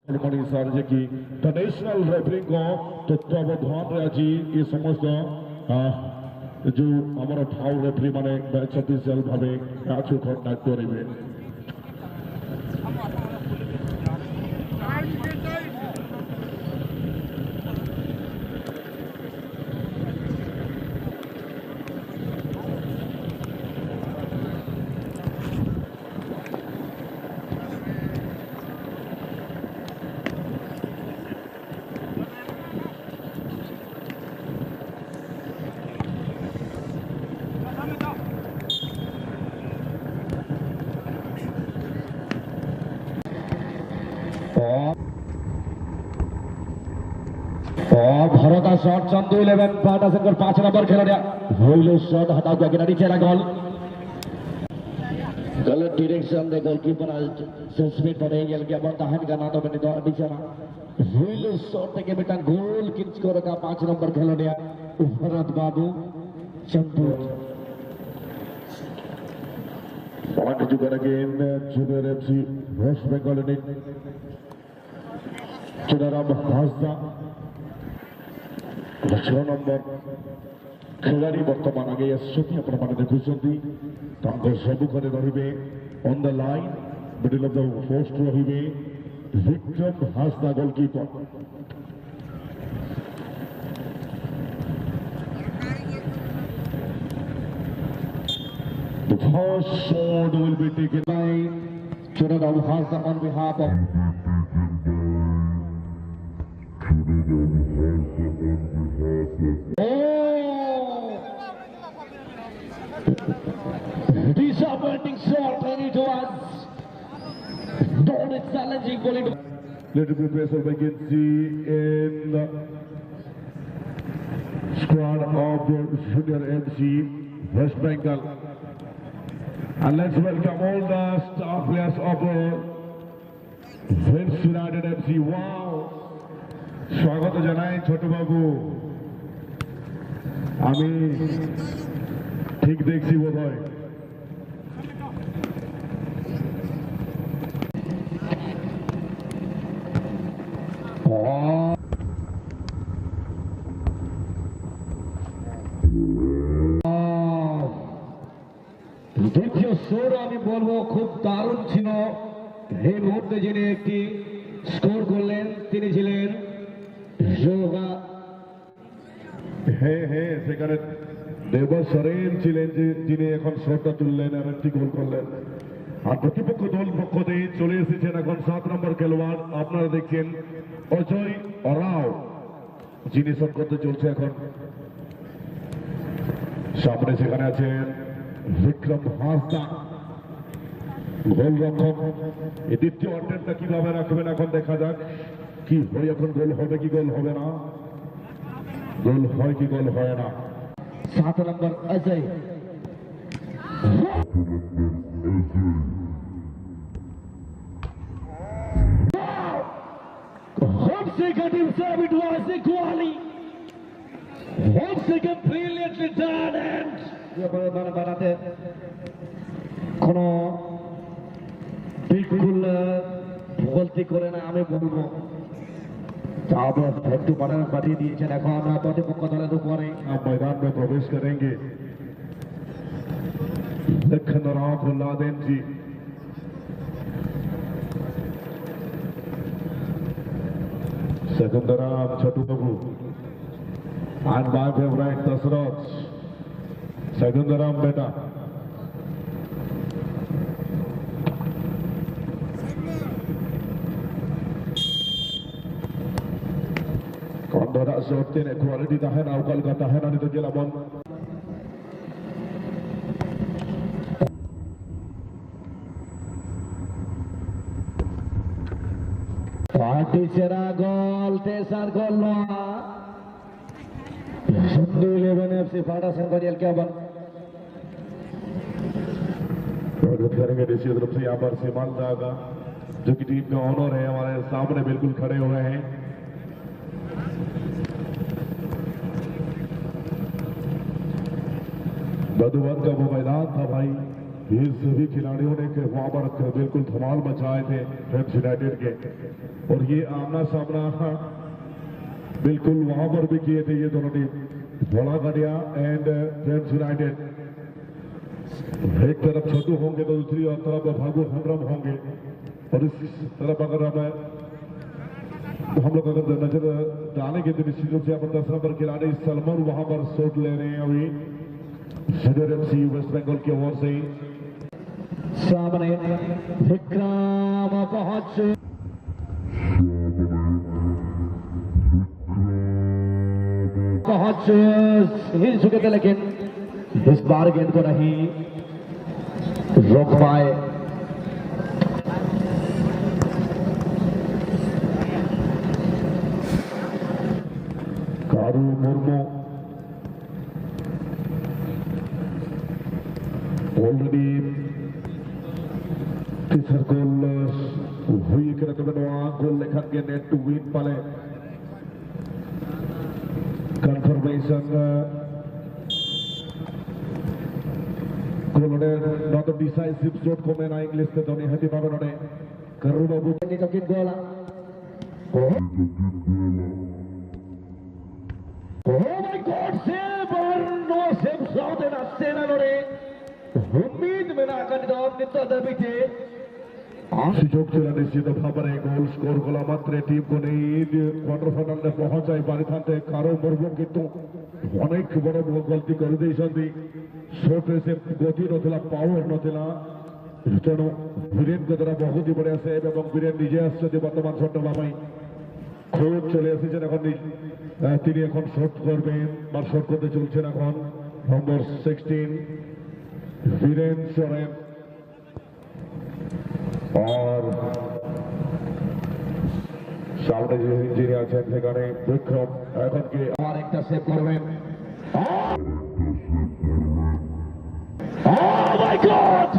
सार्जे की national referee को तत्वावधान आज ये समस्त जो हमारा फाउल रेफरी माने मैच ऑफिशियल भावे मैच को दायित्व करेंगे भारत शॉट चंदू 11 पाटा संकर 5 नंबर खिलाड़ी होइले शॉट हटा के किनारे चला गोल गलत डायरेक्शन दे गोलकीपर सस्पेंड पड़े गेल के बंदा हन गाना तो बने दौड़ बिचारा होइले शॉट के बेटा गोल किंच को रखा 5 नंबर खिलाड़ी भरत बाबू चंदू पॉइंट जुगाड़ again junior FC West Bengal ने चुनाराम हासदा 6 नंबर खिलाड़ी बर्तमान आगे आसुँच अपने देखुंट सबुखने रे on the line middle of the post रे Vikram Hasda goalkeeper The first shot will be taken by Chunadam Hasda on behalf of disappointing shot and it was not a challenging goal. Little bit pressure we can see in the squad of the Junior MC West Bengal. And let's welcome all the star players of West United MC. Wow! स्वागत জানাই ছোট বাবু আমি ঠিক দেখছি বোধহয় দ্বিতীয় শোর আমি বলবো খুব দারুণ ছিল এই মুহূর্তে যিনি একটি স্কোর করলেন তিনি ছিলেন সেখানে দেবর সরেন ছিলেন যে যিনি এখন শটটা তুললেন আর একটি গোল করলেন আর প্রতিপক্ষ দল পক্ষ থেকে চলে এসেছেন এখন 7 নম্বর খেলোয়াড় আপনারা দেখছেন অজয় অরাও যিনি শট করতে চলছে এখন সামনে সেখানে আছেন বিক্রম হাসদা গোলরক্ষক এই দ্বিতীয় অর্ডারটা কিভাবে রাখবেন এখন দেখা যাক কি হয় এখন গোল হবে কি গোল হবে না গোল হয় কি গোল হয় না 7 নম্বর Ajay One second himself it was equally 1 second brilliantly done and বানাতে কোনো বিলকুল গলতি করে না আমি বলবো একটু পাঠিয়ে দিয়েছেন এখন প্রতিপক্ষ দলের উপরে मैदान में प्रवेश करेंगे Lakhanram Laden ji Sekandram Chhotu Babu and my favorite Dashrath Sekandram बेटा Kondora sortin quality tahan awal ka tahanan itu jelabon Parti sera gol tesar gol no Sundu 11 FC Pata Sangkarial Kaban स्वागत करेंगे देसी तरफ से यहाँ पर सीमान दागा जो कि टीम का ऑनर है हमारे सामने बिल्कुल खड़े हुए हैं बधुवन का वो मैदान था भाई ये सभी खिलाड़ियों ने वहां पर बिल्कुल धमाल मचाए थे फ्रेंड्स यूनाइटेड के, और ये आमना सामना बिल्कुल वहां पर भी किए थे ये दोनों टीम, बड़ा गढ़िया एंड फ्रेंड्स यूनाइटेड। एक तरफ छोटू होंगे तो दूसरी तरफ भागु हंगरम होंगे, और इस तरफ अगर हम लोग अगर नजर डालेंगे तो निश्चित रूप से यहाँ पर 10 नंबर खिलाड़ी सलमान वहां पर शॉट ले रहे हैं अभी सीनियर एफसी वेस्ट बंगाल की ओर से। सामने विक्रम पहुंच हिल चुके थे, लेकिन इस बार गेंद को नहीं रोक पाए। कारू मुर्मू ऑलरेडी तीसर गोल हुई गोल लेखन के नेट टू विन पाले कंफर्मेशन गोलने नॉट डिसाइसिव शॉट को मैं इंग्लिश से दोनी हती बाबा करू बाबू ini tokin bola. Oh my God! Save or no save? South and Astana lore. उम्मीद में ना कर दो नित्य दबी थे। সুযোগ ছিল নিশ্চিত ভাবে গোল স্কোর করা মাত্র টিম को नहीं क्वार्टर फाइनल में पहुंचाई पारिथांते कारो मुर्मू किंतु अनेक बड़ गलती कर देइछन्ती शॉट से गति नथिला पावर नथिला तेणु वीरेन के द्वारा बहुत ही बढ़िया सेव এবং वीरेन নিজে আসছে বর্তমান শটটা লামাই খুব চলে এসেছেন এখন তিনি এখন শট করবেন বা শট করতে চলছেন এখন নম্বর 16 वीरेन सोरेन और सामने যিনি আছেন সেখানে বিক্রম এখন কি और एक सेव করবেন। Oh my God!